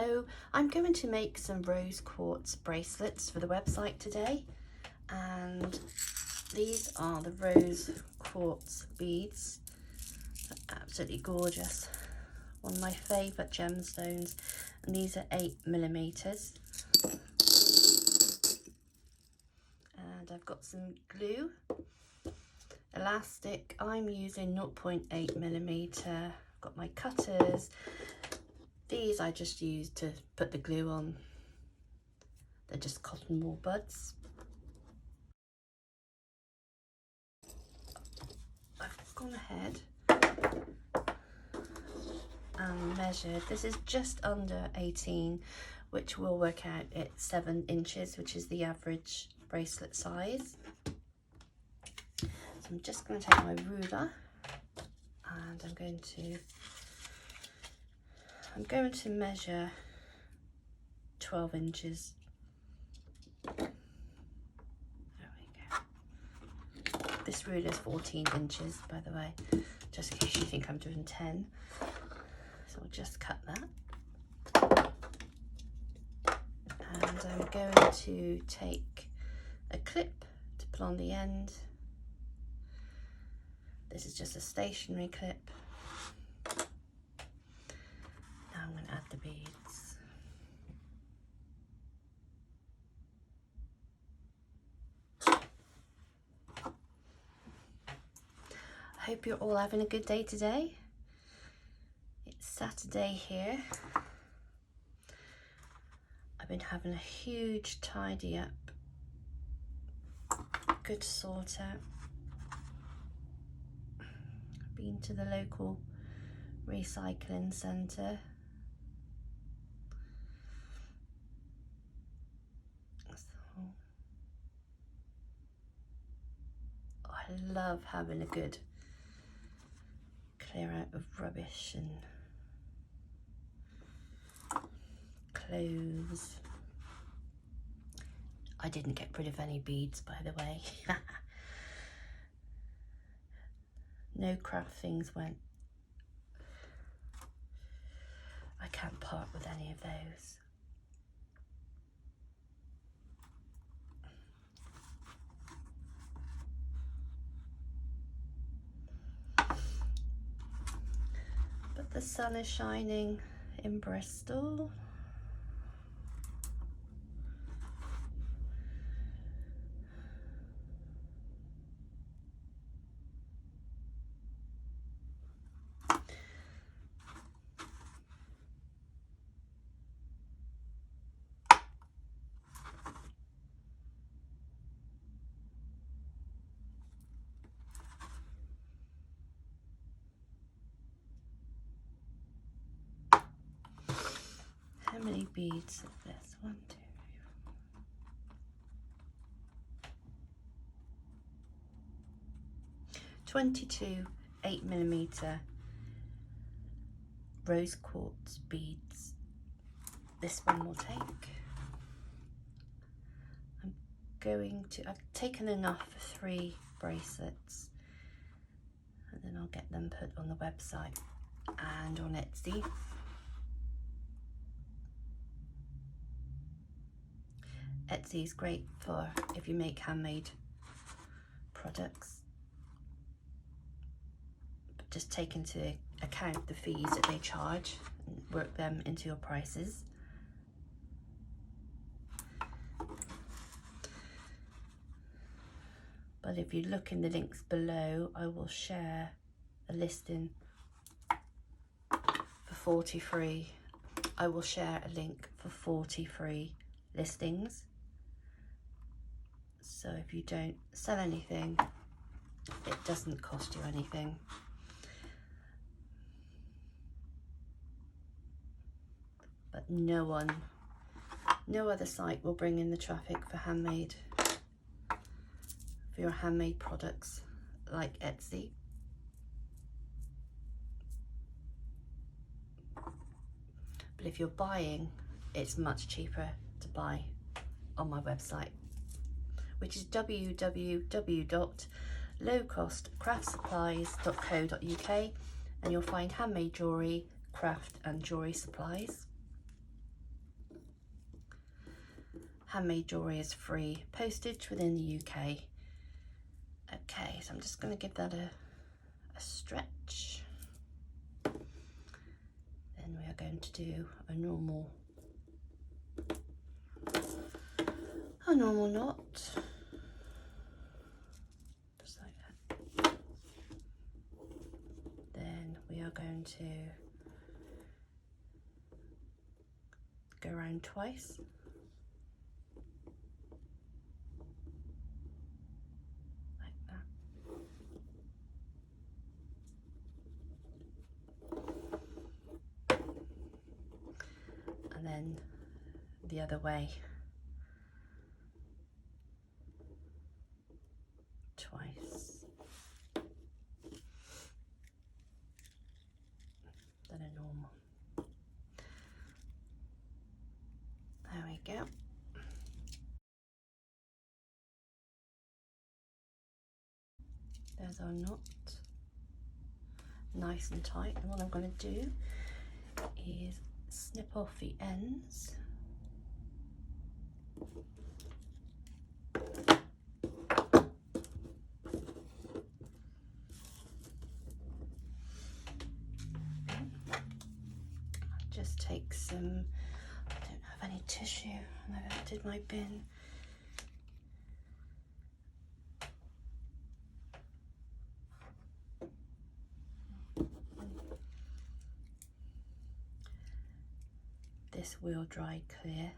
So I'm going to make some rose quartz bracelets for the website today, and these are the rose quartz beads. They're absolutely gorgeous, one of my favourite gemstones, and these are 8mm. And I've got some glue, elastic. I'm using 0.8mm. Got my cutters. These I just used to put the glue on. They're just cotton wool buds. I've gone ahead and measured. This is just under 18, which will work out at 7 inches, which is the average bracelet size. So I'm just going to take my ruler and I'm going to measure 12 inches. There we go. This ruler is 14 inches, by the way, just in case you think I'm doing 10. So I'll just cut that. And I'm going to take a clip to put on the end. This is just a stationary clip. Now I'm going to add the beads. I hope you're all having a good day today. It's Saturday here. I've been having a huge tidy up, good sort out. Been to the local recycling centre. I love having a good clear out of rubbish and clothes. I didn't get rid of any beads, by the way. No craft things went. I can't part with any of those. But the sun is shining in Bristol. How many beads of this? 1, 2, 22 8mm rose quartz beads. This one will take. I've taken enough for 3 bracelets, and then I'll get them put on the website and on Etsy. Etsy is great for if you make handmade products, but just take into account the fees that they charge and work them into your prices. But if you look in the links below, I will share a listing for 40 free. I will share a link for 40 free listings. So if you don't sell anything, it doesn't cost you anything. But no other site will bring in the traffic for your handmade products like Etsy. But if you're buying, it's much cheaper to buy on my website, which is www.lowcostcraftsupplies.co.uk, and you'll find handmade jewellery, craft and jewellery supplies. handmade jewellery is free postage within the UK. Okay, so I'm just going to give that a stretch. Then we are going to do a normal knot, just like that. Then we are going to go around twice. Like that. And then the other way. Twice. Then a normal. There we go. There's our knot. Nice and tight. And what I'm going to do is snip off the ends. Just take some, I don't have any tissue, and I've emptied my bin. This will dry clear.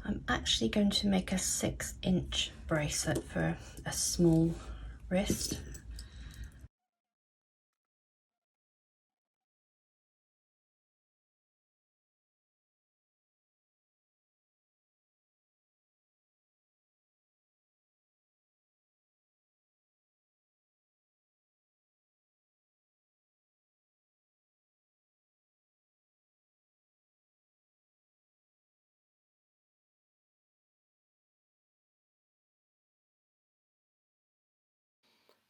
I'm actually going to make a 6-inch bracelet for a small wrist.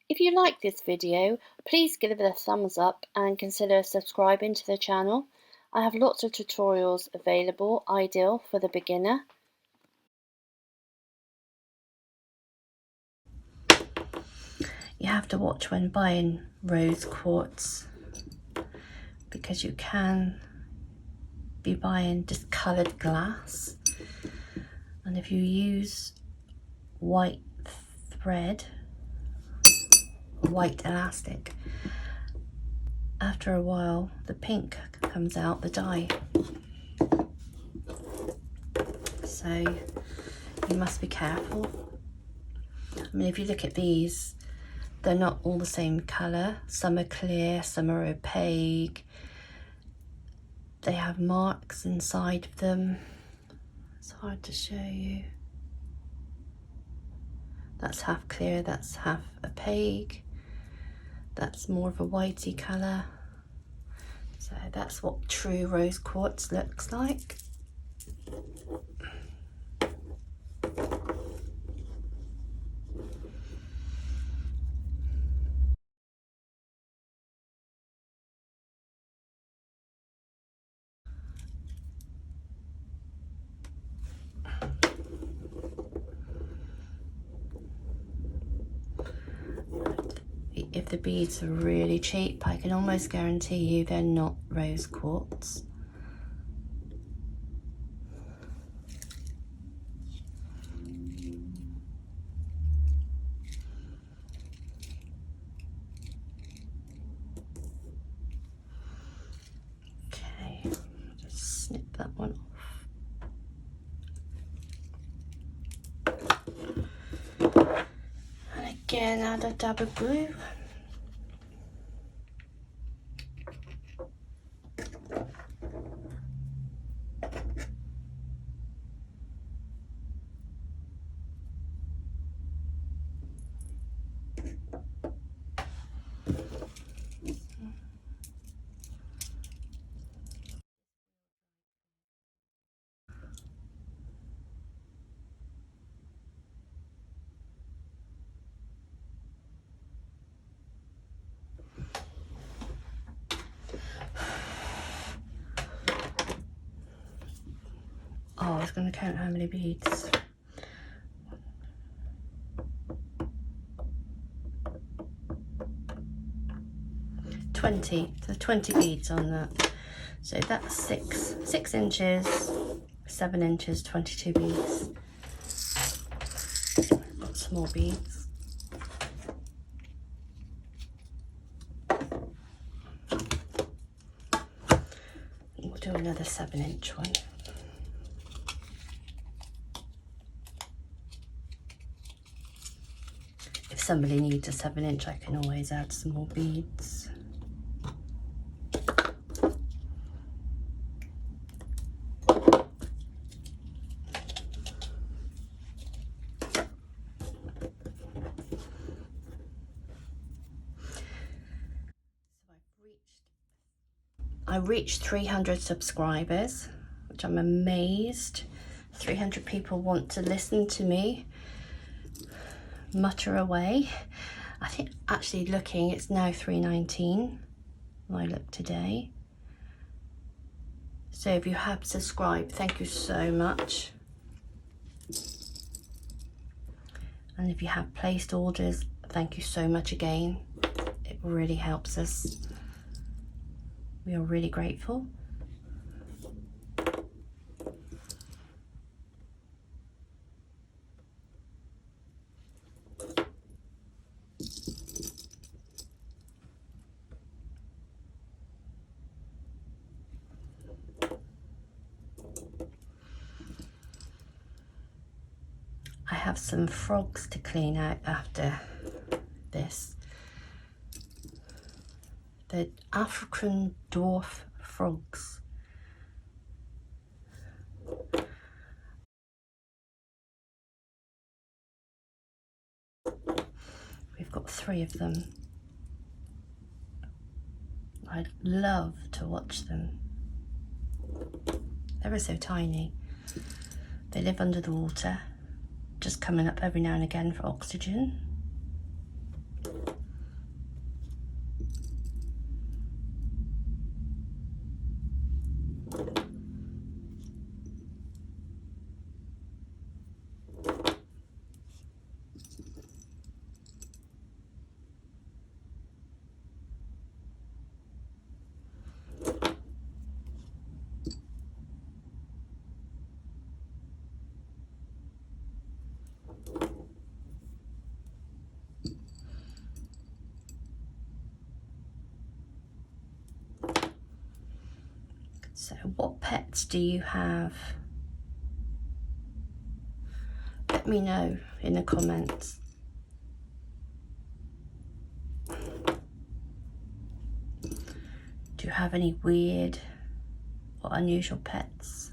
If you like this video, please give it a thumbs up and consider subscribing to the channel. I have lots of tutorials available, ideal for the beginner. You have to watch when buying rose quartz, because you can be buying discoloured glass, and if you use white thread, white elastic, after a while the pink comes out, the dye, so you must be careful. I mean, if you look at these, they're not all the same colour. Some are clear, some are opaque. They have marks inside of them. It's hard to show you. That's half clear, that's half opaque. That's more of a whitey colour. So that's what true rose quartz looks like. If the beads are really cheap, I can almost guarantee you they're not rose quartz. Okay, just snip that one off. And again, add a dab of glue. was going to count how many beads. 20. So 20 beads on that. So that's 6 inches, 7 inches, 22 beads. Got some more beads. We'll do another 7-inch one. If somebody needs a 7-inch, I can always add some more beads. I reached 300 subscribers, which I'm amazed. 300 people want to listen to me mutter away. I think actually looking, it's now 3:19 when I look today. So if you have subscribed, thank you so much. And if you have placed orders, thank you so much again. It really helps us. We are really grateful. I have some frogs to clean out after this. The African dwarf frogs. We've got 3 of them. I'd love to watch them. They're so tiny. They live under the water, just coming up every now and again for oxygen. So what pets do you have? Let me know in the comments. Do you have any weird or unusual pets?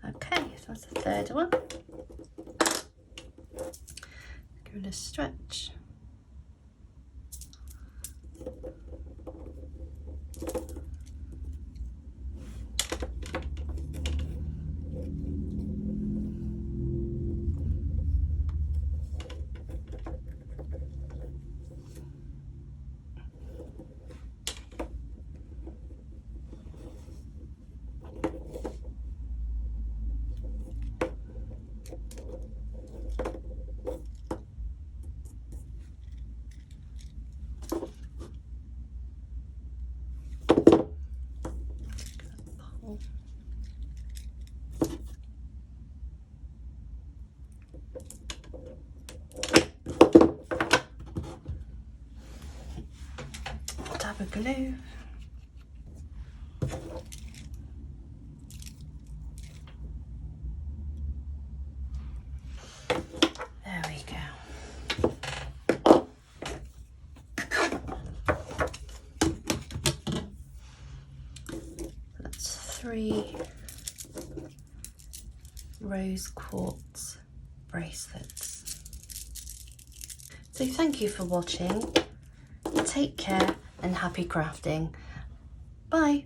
Okay, so that's the 3rd one. Give it a stretch. Dab of glue. There we go. That's 3 Rose Quartz bracelets. So thank you for watching. Take care and happy crafting. Bye.